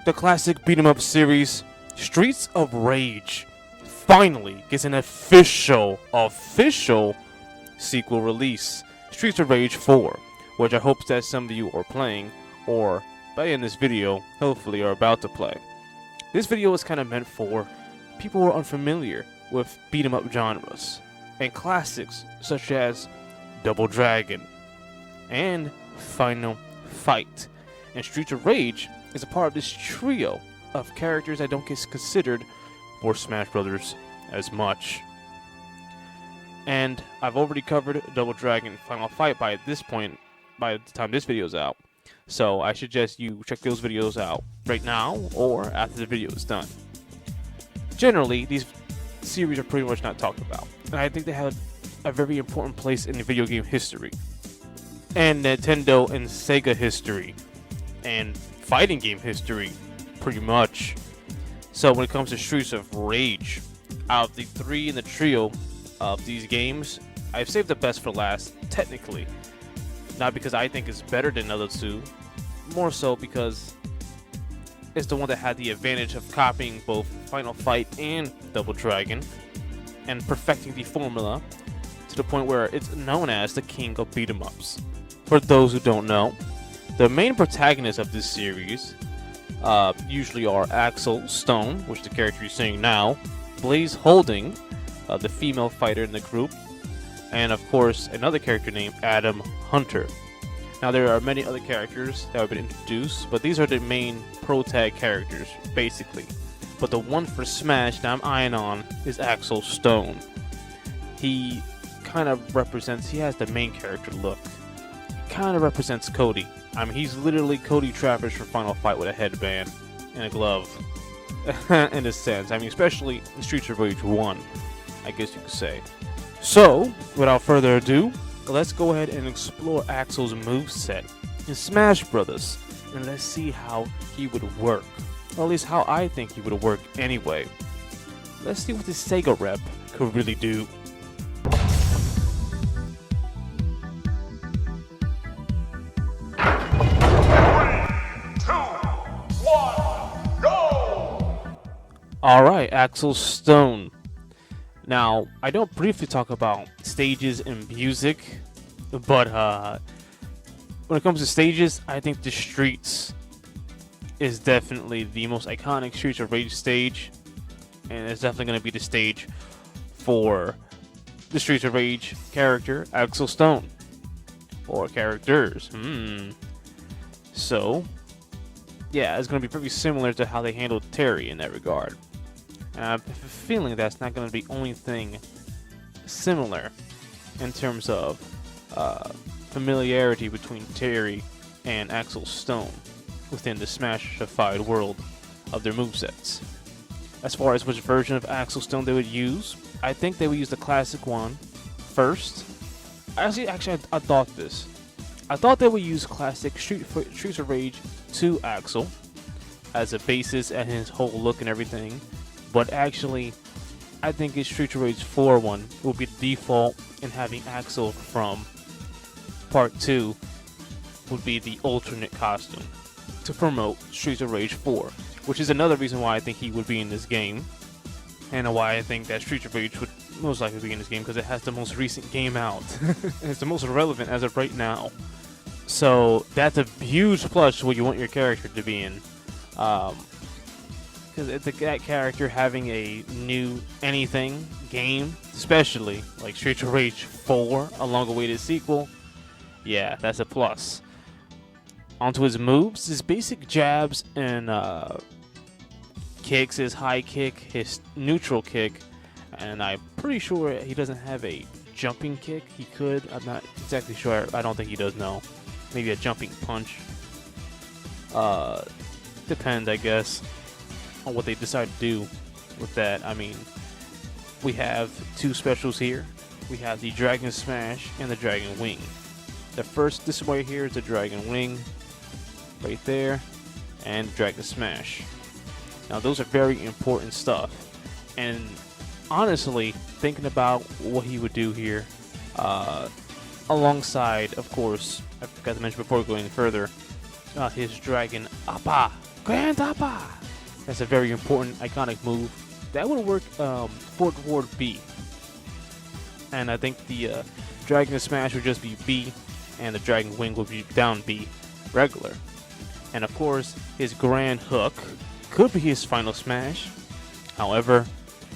The classic beat 'em up series, Streets of Rage, finally gets an official sequel release, Streets of Rage 4, which I hope that some of you are playing, or by in this video, hopefully are about to play. This video is kind of meant for people who are unfamiliar with beat 'em up genres, and classics such as Double Dragon and Final Fight. And Streets of Rage is a part of this trio of characters that don't get considered for Smash Brothers as much. And I've already covered Double Dragon Final Fight by this point, by the time this video is out. So I suggest you check those videos out right now or after the video is done. Generally, these series are pretty much not talked about, and I think they have a very important place in the video game history, and Nintendo and Sega history, and fighting game history, pretty much. So when it comes to Streets of Rage, out of the three in the trio of these games, I've saved the best for last, technically. Not because I think it's better than the other two, more so because it's the one that had the advantage of copying both Final Fight and Double Dragon, and perfecting the formula to the point where it's known as the king of beat 'em ups. For those who don't know, the main protagonists of this series usually are Axel Stone, which the character you're seeing now, Blaze Holding, the female fighter in the group, and of course another character named Adam Hunter. Now there are many other characters that have been introduced, but these are the main pro-tag characters, basically. But the one for Smash that I'm eyeing on is Axel Stone. He kind of represents, he has the main character look. Kind of represents Cody. I mean, he's literally Cody Travers from Final Fight with a headband and a glove. In a sense. I mean, especially in Streets of Rage 1, I guess you could say. So, without further ado, let's go ahead and explore Axel's moveset in Smash Brothers, and let's see how he would work. Or at least how I think he would work anyway. Let's see what this Sega rep could really do. Alright, Axel Stone. Now, I don't briefly talk about stages and music, but when it comes to stages, I think the Streets is definitely the most iconic Streets of Rage stage, and it's definitely going to be the stage for the Streets of Rage character, Axel Stone. Or characters. So, yeah, it's going to be pretty similar to how they handled Terry in that regard. I have a feeling that's not going to be the only thing similar in terms of familiarity between Terry and Axel Stone within the Smash-ified world of their movesets. As far as which version of Axel Stone they would use, I think they would use the classic one first. Actually, I thought this. I thought they would use classic Streets of Rage 2 Axel as a basis and his whole look and everything. But actually, I think his Streets of Rage 4 one will be the default, and having Axel from Part 2 would be the alternate costume to promote Streets of Rage 4, which is another reason why I think he would be in this game, and why I think that Streets of Rage would most likely be in this game, because it has the most recent game out. It's the most relevant as of right now. So that's a huge plus to what you want your character to be in. Because that character having a new anything game, especially like Streets of Rage 4, a long-awaited sequel, yeah, that's a plus. Onto his moves, his basic jabs and kicks, his high kick, his neutral kick, and I'm pretty sure he doesn't have a jumping kick. He could, I'm not exactly sure, I don't think he does, no. Maybe a jumping punch. Depends, I guess, on what they decide to do with that. I mean, we have two specials here. We have the Dragon Smash and the Dragon Wing. This one right here is the Dragon Wing, right there, and Dragon Smash. Now those are very important stuff, and honestly, thinking about what he would do here, alongside, of course, I forgot to mention before going further, his Dragon Appa Grand Appa! That's a very important, iconic move. That would work forward B. And I think the Dragon Smash would just be B, and the Dragon Wing would be down B, regular. And of course, his Grand Hook could be his final smash. However,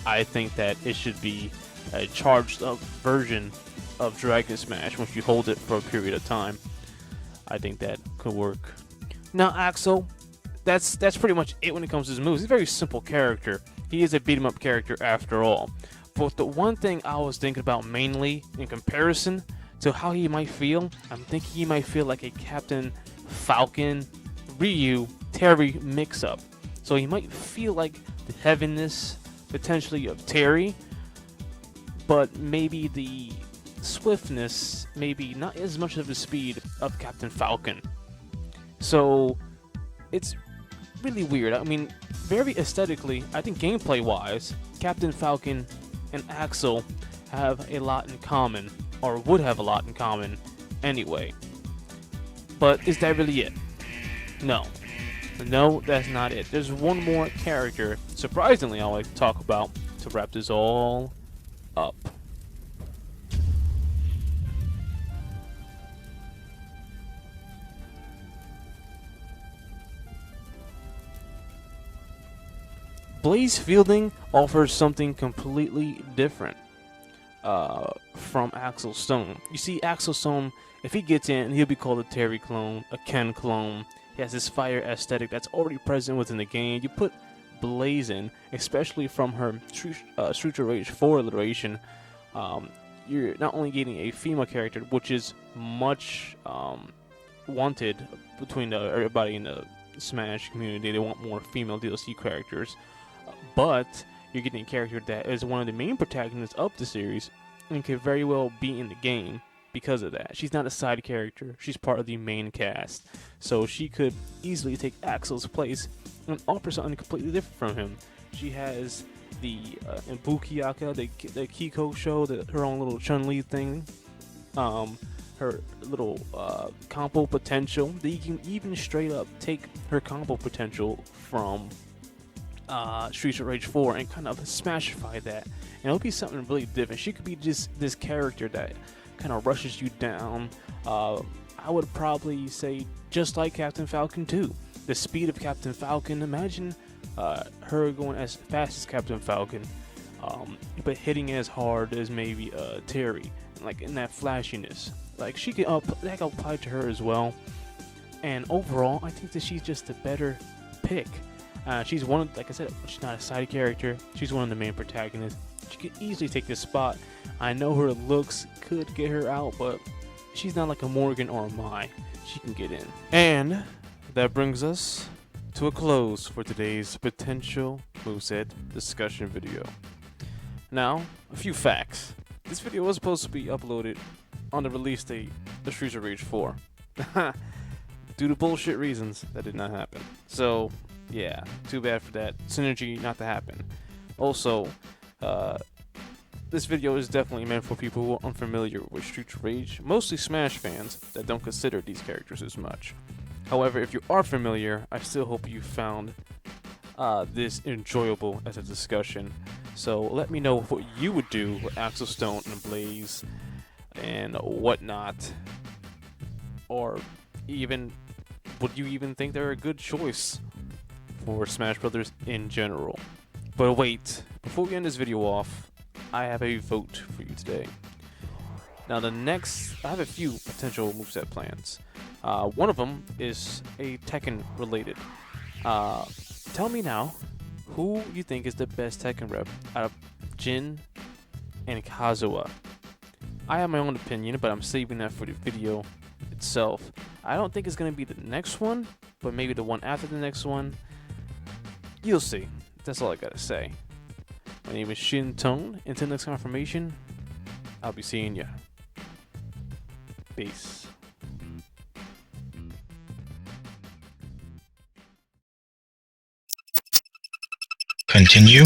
I think that it should be a charged up version of Dragon Smash once you hold it for a period of time. I think that could work. Now Axel, that's pretty much it when it comes to his moves. He's a very simple character. He is a beat 'em up character after all. But the one thing I was thinking about mainly in comparison to how he might feel, I'm thinking he might feel like a Captain Falcon, Ryu, Terry mix-up. So he might feel like the heaviness potentially of Terry, but maybe the swiftness, maybe not as much of the speed of Captain Falcon. So it's really weird. I mean, very aesthetically, I think gameplay-wise, Captain Falcon and Axel have a lot in common, or would have a lot in common anyway. But is that really it? No. No, that's not it. There's one more character, surprisingly, I like to talk about to wrap this all up. Blaze Fielding offers something completely different from Axel Stone. You see, Axel Stone, if he gets in, he'll be called a Terry clone, a Ken clone. He has this fire aesthetic that's already present within the game. You put Blaze in, especially from her Streets of Rage 4 iteration, you're not only getting a female character, which is much wanted between everybody in the Smash community. They want more female DLC characters. But you're getting a character that is one of the main protagonists of the series and could very well be in the game because of that. She's not a side character. She's part of the main cast. So she could easily take Axel's place and offer something completely different from him. She has the in Bukiyaka, the Kiko show, her own little Chun-Li thing. Her little combo potential. That you can even straight up take her combo potential from Streets of Rage 4 and kind of smashify that, and it'll be something really different. She could be just this character that kind of rushes you down. I would probably say just like Captain Falcon 2. The speed of Captain Falcon, imagine her going as fast as Captain Falcon, but hitting as hard as maybe Terry, like in that flashiness. Like she can that can apply to her as well. And overall, I think that she's just a better pick. She's one of, like I said, she's not a side character. She's one of the main protagonists. She could easily take this spot. I know her looks could get her out, but she's not like a Morgan or a Mai. She can get in. And that brings us to a close for today's potential moveset discussion video. Now, a few facts. This video was supposed to be uploaded on the release date of Streets of Rage 4. Due to bullshit reasons, that did not happen. So, yeah, too bad for that. Synergy not to happen. Also, this video is definitely meant for people who are unfamiliar with Streets of Rage, mostly Smash fans that don't consider these characters as much. However, if you are familiar, I still hope you found this enjoyable as a discussion. So let me know what you would do with Axel Stone and Blaze and whatnot. Or even, would you even think they're a good choice for Smash Brothers in general? But wait, before we end this video off, I have a vote for you today. Now I have a few potential moveset plans. One of them is a Tekken related. Tell me now, who you think is the best Tekken rep out of Jin and Kazuha? I have my own opinion, but I'm saving that for the video itself. I don't think it's going to be the next one, but maybe the one after the next one. You'll see. That's all I gotta say. My name is SHINTONE. Until next confirmation, I'll be seeing ya. Peace. Continue.